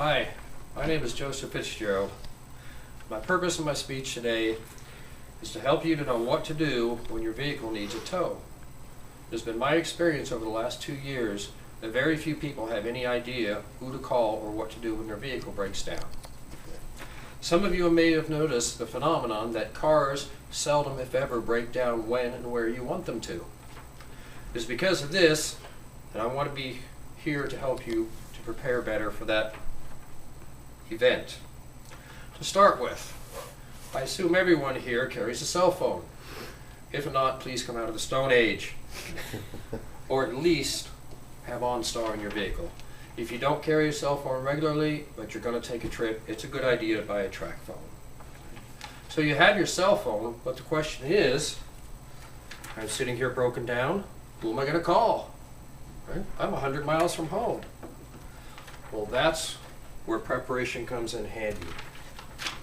Hi, my name is Joseph Fitzgerald. My purpose of my speech today is to help you to know what to do when your vehicle needs a tow. It has been my experience over the last 2 years that very few people have any idea who to call or what to do when their vehicle breaks down. Some of you may have noticed the phenomenon that cars seldom, if ever, break down when and where you want them to. It is because of this that I want to be here to help you to prepare better for that event. To start with, I assume everyone here carries a cell phone. If not, please come out of the Stone Age. Or at least have OnStar in your vehicle. If you don't carry a cell phone regularly, but you're going to take a trip, it's a good idea to buy a track phone. So you have your cell phone, but the question is, I'm sitting here broken down, who am I going to call? Right? I'm 100 miles from home. Well, that's where preparation comes in handy.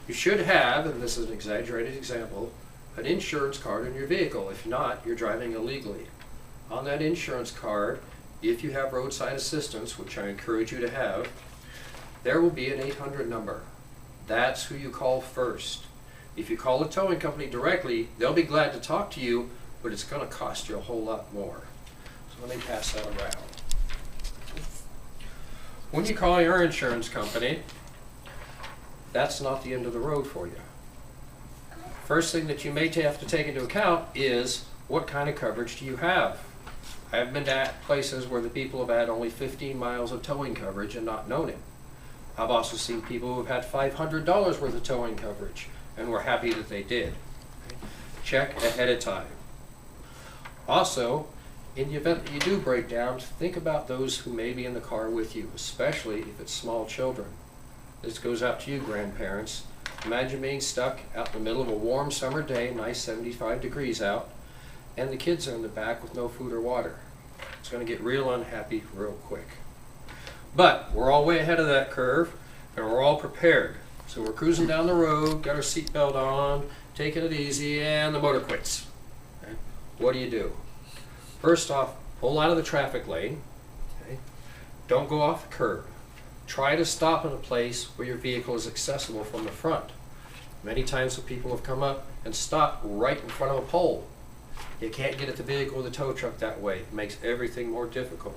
You should have, and this is an exaggerated example, an insurance card in your vehicle. If not, you're driving illegally. On that insurance card, if you have roadside assistance, which I encourage you to have, there will be an 800 number. That's who you call first. If you call a towing company directly, they'll be glad to talk to you, but it's going to cost you a whole lot more. So let me pass that around. When you call your insurance company, that's not the end of the road for you. First thing that you may have to take into account is what kind of coverage do you have? I've been to places where the people have had only 15 miles of towing coverage and not known it. I've also seen people who have had $500 worth of towing coverage and were happy that they did. Check ahead of time. Also, in the event that you do break down, think about those who may be in the car with you, especially if it's small children. This goes out to you, grandparents. Imagine being stuck out in the middle of a warm summer day, nice 75 degrees out, and the kids are in the back with no food or water. It's going to get real unhappy real quick. But we're all way ahead of that curve, and we're all prepared. So we're cruising down the road, got our seatbelt on, taking it easy, and the motor quits. Okay? What do? First off, pull out of the traffic lane. Okay? Don't go off the curb. Try to stop in a place where your vehicle is accessible from the front. Many times the people have come up and stopped right in front of a pole. You can't get at the vehicle with a tow truck that way. It makes everything more difficult.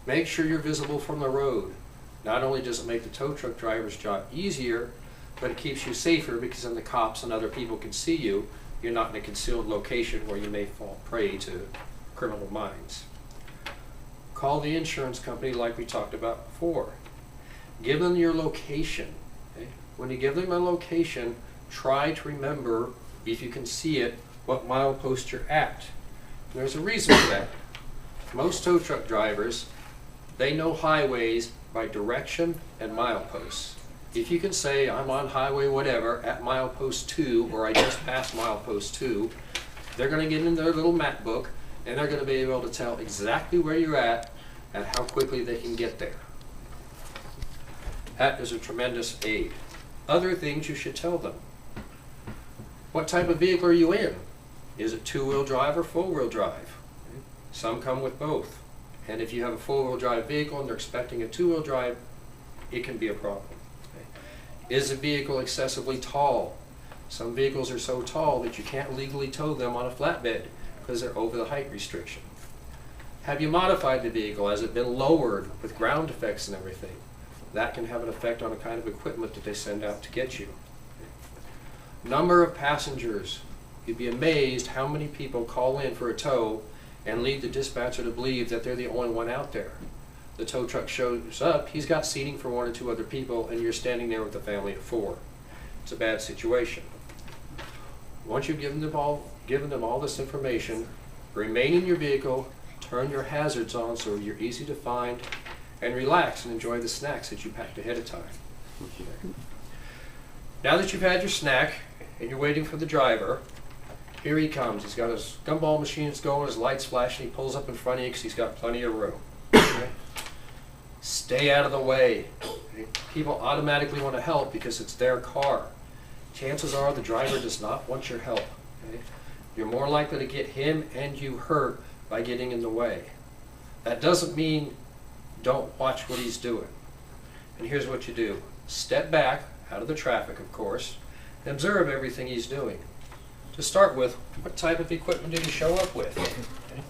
Make sure you're visible from the road. Not only does it make the tow truck driver's job easier, but it keeps you safer because then the cops and other people can see you. You're not in a concealed location where you may fall prey to criminal minds. Call the insurance company like we talked about before. Give them your location. Okay? When you give them a location, try to remember, if you can see it, what milepost you're at. There's a reason for that. Most tow truck drivers, they know highways by direction and mileposts. If you can say, I'm on highway whatever at milepost 2, or I just passed milepost 2, they're going to get in their little map book and they're going to be able to tell exactly where you're at and how quickly they can get there. That is a tremendous aid. Other things you should tell them. What type of vehicle are you in? Is it two-wheel drive or four-wheel drive? Some come with both. And if you have a four-wheel drive vehicle and they're expecting a two-wheel drive, it can be a problem. Is the vehicle excessively tall? Some vehicles are so tall that you can't legally tow them on a flatbed because they're over the height restriction. Have you modified the vehicle? Has it been lowered with ground defects and everything? That can have an effect on the kind of equipment that they send out to get you. Number of passengers. You'd be amazed how many people call in for a tow and lead the dispatcher to believe that they're the only one out there. The tow truck shows up, he's got seating for 1 or 2 other people, and you're standing there with a family of 4. It's a bad situation. Once you've given them all this information, remain in your vehicle, turn your hazards on so you're easy to find, and relax and enjoy the snacks that you packed ahead of time. Now that you've had your snack and you're waiting for the driver, here he comes. He's got his gumball machines going, his lights flashing, he pulls up in front of you because he's got plenty of room. Okay? Stay out of the way. Okay? People automatically want to help because it's their car. Chances are the driver does not want your help. Okay? You're more likely to get him and you hurt by getting in the way. That doesn't mean don't watch what he's doing. And here's what you do. Step back out of the traffic, of course, and observe everything he's doing. To start with, what type of equipment did he show up with? Okay.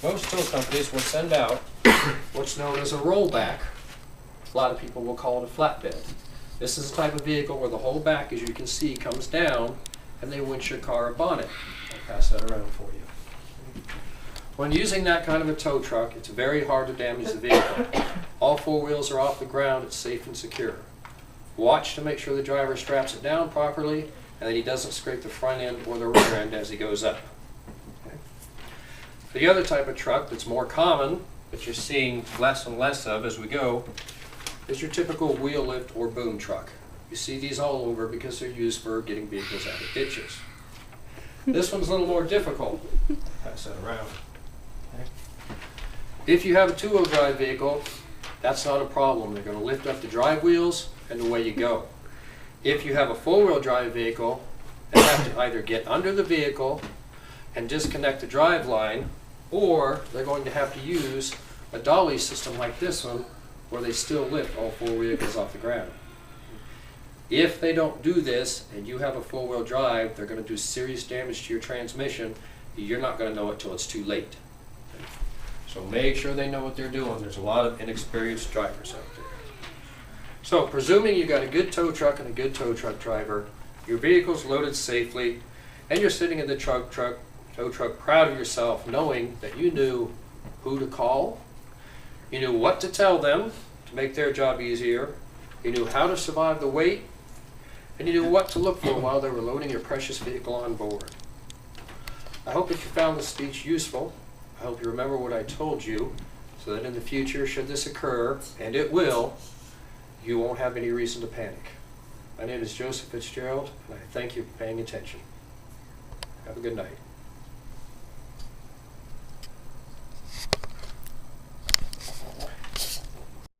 Most tow companies will send out what's known as a rollback. A lot of people will call it a flatbed. This is a type of vehicle where the whole back, as you can see, comes down and they winch your car a bonnet. I'll pass that around for you. When using that kind of a tow truck, it's very hard to damage the vehicle. All four wheels are off the ground, it's safe and secure. Watch to make sure the driver straps it down properly and that he doesn't scrape the front end or the rear end as he goes up. Okay. The other type of truck that's more common, that you're seeing less and less of as we go, is your typical wheel lift or boom truck. You see these all over because they're used for getting vehicles out of ditches. This one's a little more difficult. Pass that around. Okay. If you have a two-wheel drive vehicle, that's not a problem. They're going to lift up the drive wheels and away you go. If you have a four-wheel drive vehicle, they have to either get under the vehicle and disconnect the drive line, or they're going to have to use a dolly system like this one where they still lift all four vehicles off the ground. If they don't do this and you have a four-wheel drive, they're going to do serious damage to your transmission. You're not going to know it till it's too late. So make sure they know what they're doing. There's a lot of inexperienced drivers out there. So presuming you got a good tow truck and a good tow truck driver, your vehicle's loaded safely, and you're sitting in the tow truck proud of yourself, knowing that you knew who to call, you knew what to tell them to make their job easier, you knew how to survive the wait, and you knew what to look for while they were loading your precious vehicle on board. I hope that you found this speech useful. I hope you remember what I told you, so that in the future, should this occur, and it will, you won't have any reason to panic. My name is Joseph Fitzgerald, and I thank you for paying attention. Have a good night.